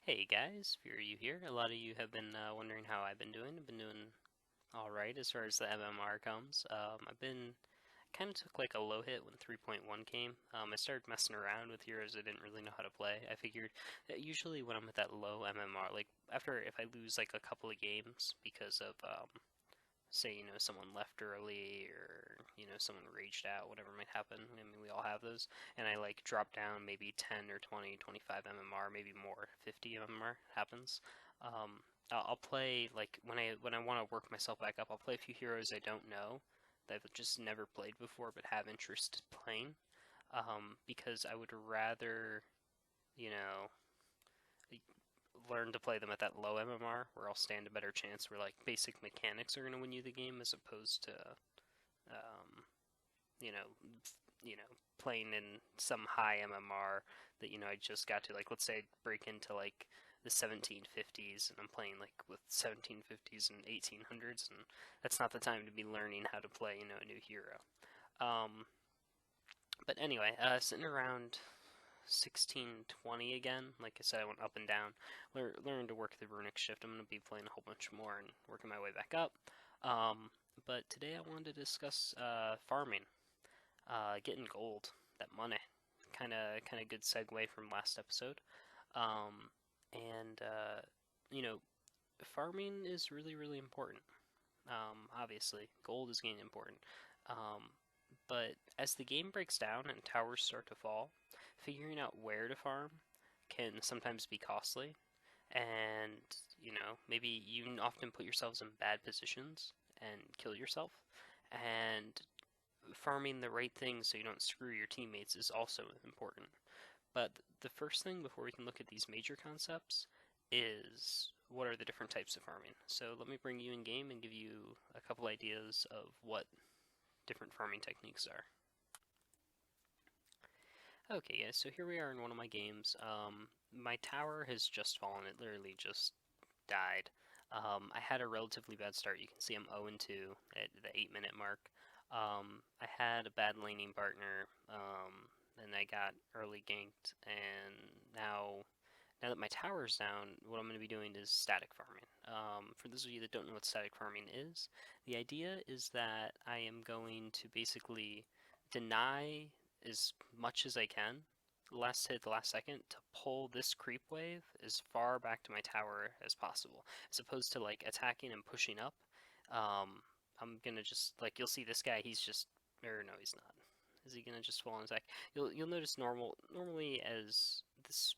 Hey guys, Fearu here. A lot of you have been wondering how I've been doing. I've been doing alright as far as the MMR comes. I've been kind of took like a low hit when 3.1 came. I started messing around with heroes I didn't really know how to play. I figured that usually when I'm at that low MMR, like after if I lose like a couple of games because of say, someone left early or, someone raged out, whatever might happen. I mean, we all have those. And I like drop down maybe 10 or 20, 25 MMR, maybe more, 50 MMR happens. I'll play like when I want to work myself back up, I'll play a few heroes I don't know that I've just never played before but have interest playing. Because I would rather, you know, learn to play them at that low MMR where I'll stand a better chance where like basic mechanics are going to win you the game as opposed to um, you know playing in some high MMR that I just got to, like, let's say I break into like the 1750s and I'm playing like with 1750s and 1800s, and that's not the time to be learning how to play a new hero. um, but anyway, sitting around 1620 again. Like I said, I went up and down. Learn to work the runic shift. I'm going to be playing a whole bunch more and working my way back up. But today I wanted to discuss farming, getting gold, that money. Kind of good segue from last episode. And you know, farming is really really important. Obviously, gold is getting important. Um, but as the game breaks down and towers start to fall, figuring out where to farm can sometimes be costly. And, maybe you often put yourselves in bad positions and kill yourself. And farming the right things so you don't screw your teammates is also important. But the first thing before we can look at these major concepts is what are the different types of farming. So let me bring you in game and give you a couple ideas of what different farming techniques are. Okay, guys, so here we are in one of my games. My tower has just fallen. It literally just died. I had a relatively bad start. You can see I'm 0-2 at the 8-minute mark. I had a bad laning partner, and I got early ganked, and now that my tower's down, what I'm going to be doing is static farming. For those of you that don't know what static farming is, the idea is that I am going to basically deny as much as I can, last hit the last second, to pull this creep wave as far back to my tower as possible, as opposed to like attacking and pushing up. I'm gonna just, like, you'll see this guy. He's just, or no, he's not. Is he gonna just fall on attack? You'll notice normally as this,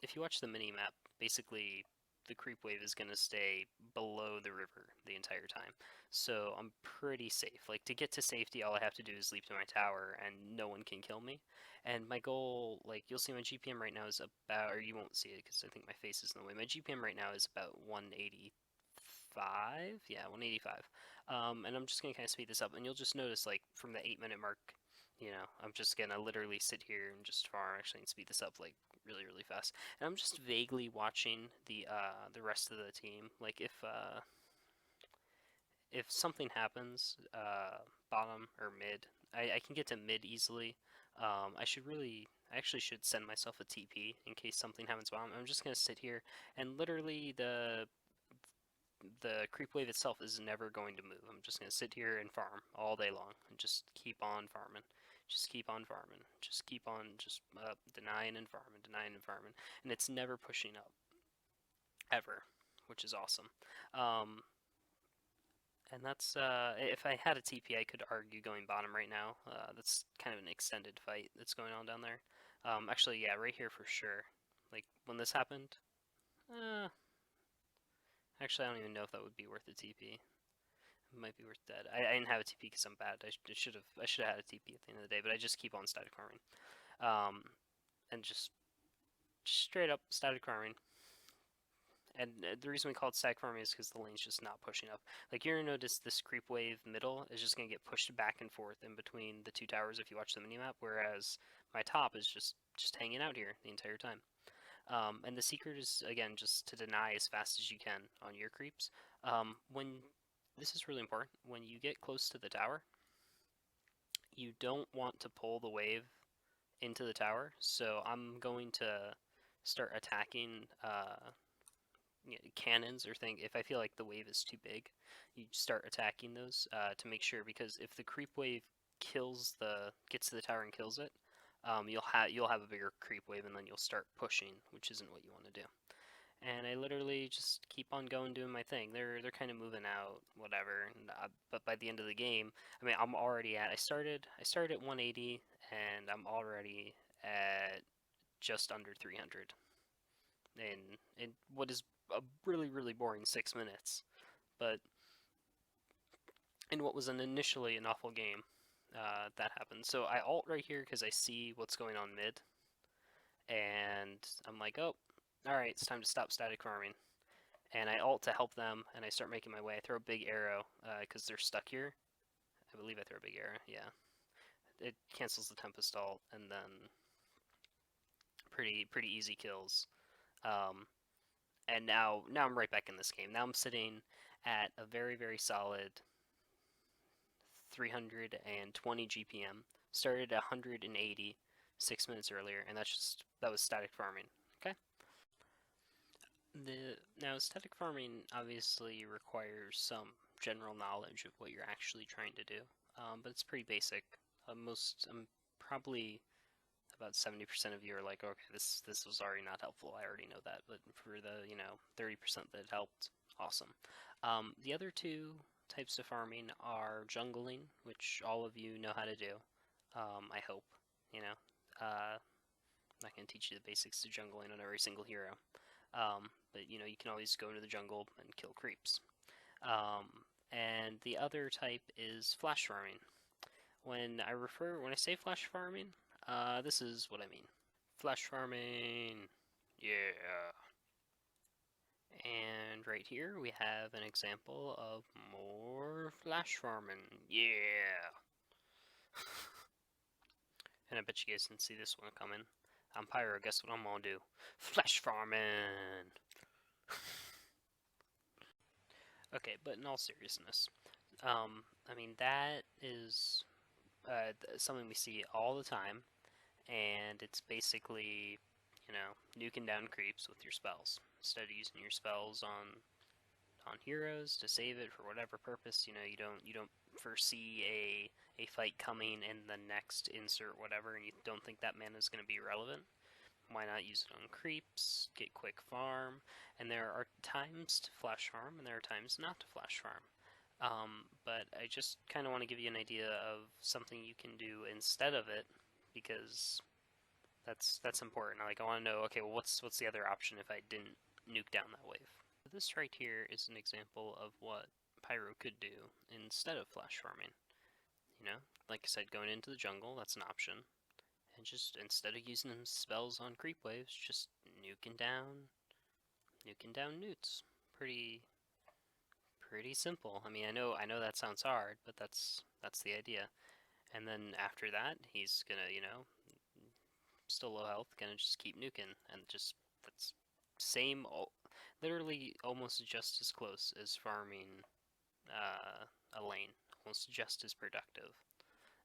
if you watch the mini map, basically the creep wave is going to stay below the river the entire time. So I'm pretty safe. Like, to get to safety, all I have to do is leap to my tower and no one can kill me. And my goal, like, you'll see my GPM right now is about, or you won't see it because I think my face is in the way. My GPM right now is about 185. Yeah, 185. And I'm just going to kind of speed this up. And you'll just notice, like, from the 8-minute mark, I'm just going to literally sit here and just farm. Actually, and speed this up, like, really, really fast. And I'm just vaguely watching the rest of the team. Like, if something happens, bottom or mid, I can get to mid easily. I actually should send myself a TP in case something happens bottom. I'm just gonna sit here and literally the creep wave itself is never going to move. I'm just gonna sit here and farm all day long and just keep on farming. Just keep on farming. Just keep on denying and farming, denying and farming. And it's never pushing up. Ever. Which is awesome. Um, and that's, if I had a TP, I could argue going bottom right now. That's kind of an extended fight that's going on down there. Actually, yeah, right here for sure. Like, when this happened, uh, actually, I don't even know if that would be worth a TP. It might be worth dead. I didn't have a TP because I'm bad. I should have had a TP at the end of the day, but I just keep on static farming. And just straight up static farming. And the reason we call it static farming is because the lane's just not pushing up. Like, you're going to notice this creep wave middle is just going to get pushed back and forth in between the two towers if you watch the minimap, whereas my top is just hanging out here the entire time. And the secret is, again, just to deny as fast as you can on your creeps. When this is really important, when you get close to the tower, you don't want to pull the wave into the tower. So I'm going to start attacking cannons or thing. If I feel like the wave is too big, you start attacking those to make sure, because if the creep wave gets to the tower and kills it, you'll have a bigger creep wave, and then you'll start pushing, which isn't what you want to do. And I literally just keep on going doing my thing. They're kind of moving out, whatever. And, but by the end of the game, I mean, I'm already at. I started at 180, and I'm already at just under 300 in what is a really boring 6 minutes. But in what was initially an awful game, that happened. So I ult right here because I see what's going on mid, and I'm like, oh, all right, it's time to stop static farming. And I ult to help them, and I start making my way. I throw a big arrow because they're stuck here. I believe I throw a big arrow. Yeah, it cancels the Tempest ult, and then pretty easy kills. And now I'm right back in this game. Now I'm sitting at a very solid 320 GPM. Started at 180 6 minutes earlier, and that was static farming. Okay. Now static farming obviously requires some general knowledge of what you're actually trying to do, but it's pretty basic. Probably about 70% of you are like, okay, this was already not helpful. I already know that. But for the 30% that helped, awesome. The other two types of farming are jungling, which all of you know how to do. I hope, I'm not going to teach you the basics to jungling on every single hero. But you can always go into the jungle and kill creeps. And the other type is flash farming. When I say flash farming, this is what I mean. Flash farming, yeah. And right here we have an example of more flash farming, yeah. And I bet you guys can see this one coming. I'm Pyro, guess what I'm gonna do? Flash farming! Okay, but in all seriousness, I mean, that is something we see all the time, and it's basically, nuking down creeps with your spells. Instead of using your spells on heroes to save it for whatever purpose, you don't foresee a fight coming in the next insert whatever, and you don't think that mana is going to be relevant. Why not use it on creeps, get quick farm, and there are times to flash farm, and there are times not to flash farm. But I just kind of want to give you an idea of something you can do instead of it, because that's important. Like, I want to know, okay, well, what's the other option if I didn't nuke down that wave? This right here is an example of what Pyro could do instead of flash farming. Like I said, going into the jungle, that's an option. And just, instead of using them spells on creep waves, just nuking down newts. Pretty simple. I mean, I know that sounds hard, but that's the idea. And then after that, he's gonna, still low health, gonna just keep nuking, and just, that's same, literally almost just as close as farming a lane, almost just as productive,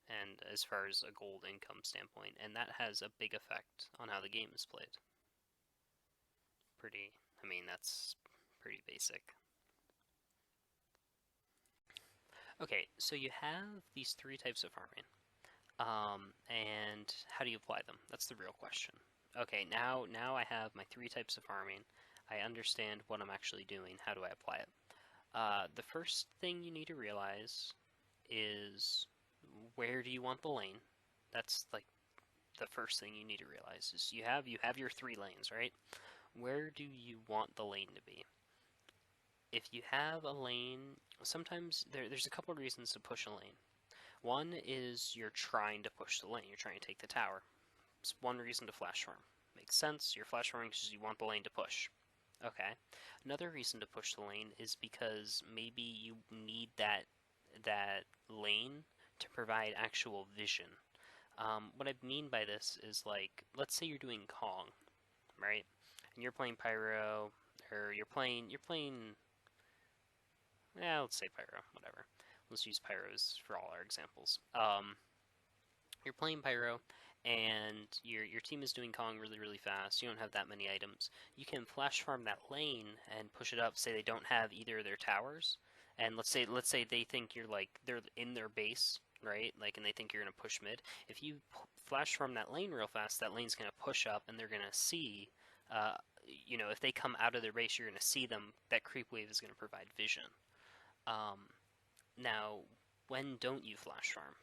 and as far as a gold income standpoint, and that has a big effect on how the game is played. That's pretty basic. Okay, so you have these three types of farming, and how do you apply them? That's the real question. Okay, now I have my three types of farming. I understand what I'm actually doing. How do I apply it? The first thing you need to realize is, where do you want the lane? That's like the first thing you need to realize is you have your 3 lanes, right? Where do you want the lane to be? If you have a lane, sometimes there's a couple of reasons to push a lane. One is you're trying to push the lane, you're trying to take the tower. It's one reason to flash farm. Makes sense, you're flash farming because you want the lane to push. Okay. Another reason to push the lane is because maybe you need that lane to provide actual vision. What I mean by this is, like, let's say you're doing Kong, right? And you're playing Pyro, or you're playing, let's say Pyro, whatever. Let's use Pyros for all our examples. You're playing Pyro, and your team is doing Kong really really fast. You don't have that many items. You can flash farm that lane and push it up. Say they don't have either of their towers, and let's say they think you're like they're in their base, right? Like, and they think you're gonna push mid. If you flash farm that lane real fast, that lane's gonna push up, and they're gonna see. If they come out of their base, you're gonna see them. That creep wave is gonna provide vision. Now, when don't you flash farm?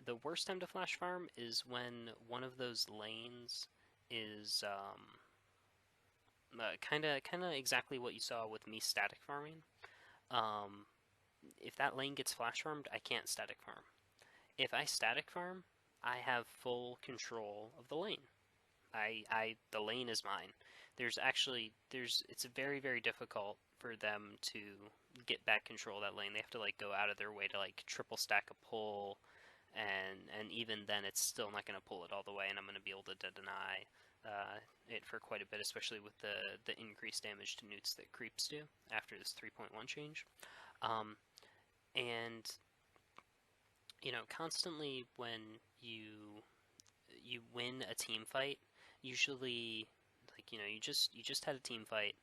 The worst time to flash farm is when one of those lanes is kind of exactly what you saw with me static farming. Um, if that lane gets flash farmed, I can't static farm. If I static farm, I have full control of the lane. The lane is mine. It's very very difficult for them to get back control of that lane. They have to like go out of their way to like triple stack a pull, and even then it's still not going to pull it all the way, and I'm going to be able to deny it for quite a bit, especially with the increased damage to newts that creeps do after this 3.1 change. And constantly when you win a team fight, usually like you just had a team fight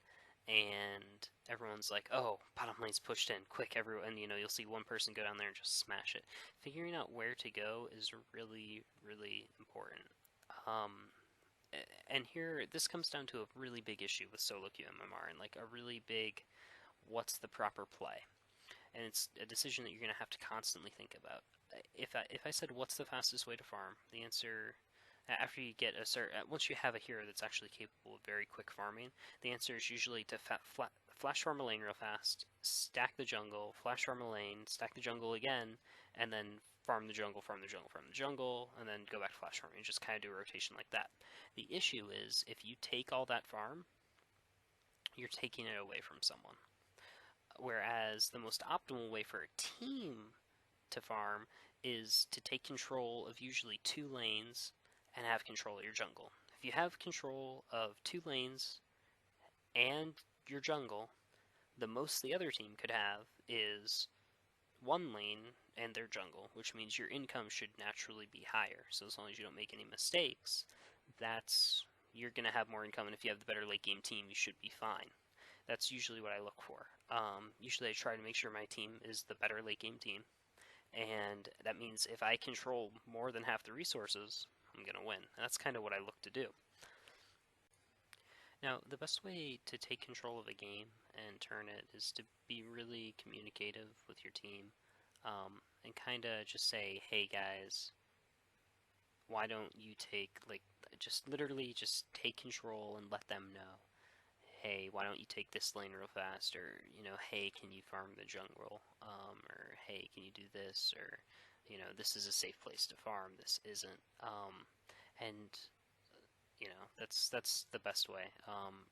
and everyone's like, oh, bottom lane's pushed in, quick, everyone, you'll see one person go down there and just smash it. Figuring out where to go is really, really important. And here, this comes down to a really big issue with solo queue MMR, and like a really big, what's the proper play? And it's a decision that you're going to have to constantly think about. If I said what's the fastest way to farm, the answer, after you get once you have a hero that's actually capable of very quick farming, the answer is usually to flash farm a lane real fast, stack the jungle, flash farm a lane, stack the jungle again, and then farm the jungle, farm the jungle, farm the jungle, and then go back to flash farming. Just kind of do a rotation like that. The issue is if you take all that farm, you're taking it away from someone. Whereas the most optimal way for a team to farm is to take control of usually 2 lanes and have control of your jungle. If you have control of 2 lanes and your jungle, the most the other team could have is 1 lane and their jungle, which means your income should naturally be higher. So as long as you don't make any mistakes, you're going to have more income, and if you have the better late game team, you should be fine. That's usually what I look for. Usually I try to make sure my team is the better late game team, and that means if I control more than half the resources, I'm going to win. And that's kind of what I look to do. Now, the best way to take control of a game and turn it is to be really communicative with your team, and kind of just say, hey guys, why don't you literally just take control and let them know. Hey, why don't you take this lane real fast, or, hey, can you farm the jungle, or hey, can you do this, or, this is a safe place to farm, this isn't, and, that's the best way,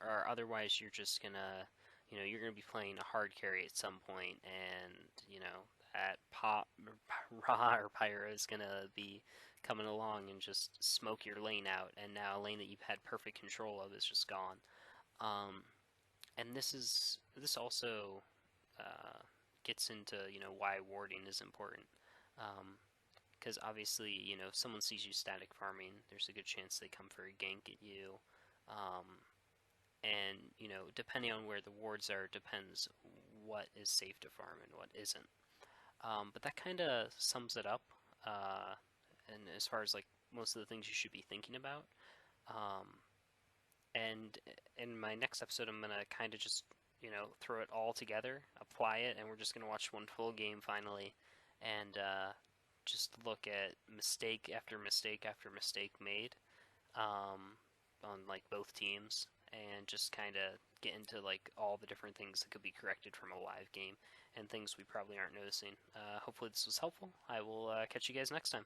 or otherwise you're just gonna, you're gonna be playing a hard carry at some point, and, that Pop, Ra, or Pyra is gonna be coming along and just smoke your lane out, and now a lane that you've had perfect control of is just gone. And this also gets into why warding is important, because obviously if someone sees you static farming, there's a good chance they come for a gank at you, and depending on where the wards are depends what is safe to farm and what isn't. But that kind of sums it up, and as far as like most of the things you should be thinking about. And in my next episode, I'm going to kind of just, throw it all together, apply it, and we're just going to watch one full game finally, and just look at mistake after mistake after mistake made on, like, both teams, and just kind of get into, like, all the different things that could be corrected from a live game, and things we probably aren't noticing. Hopefully this was helpful. I will catch you guys next time.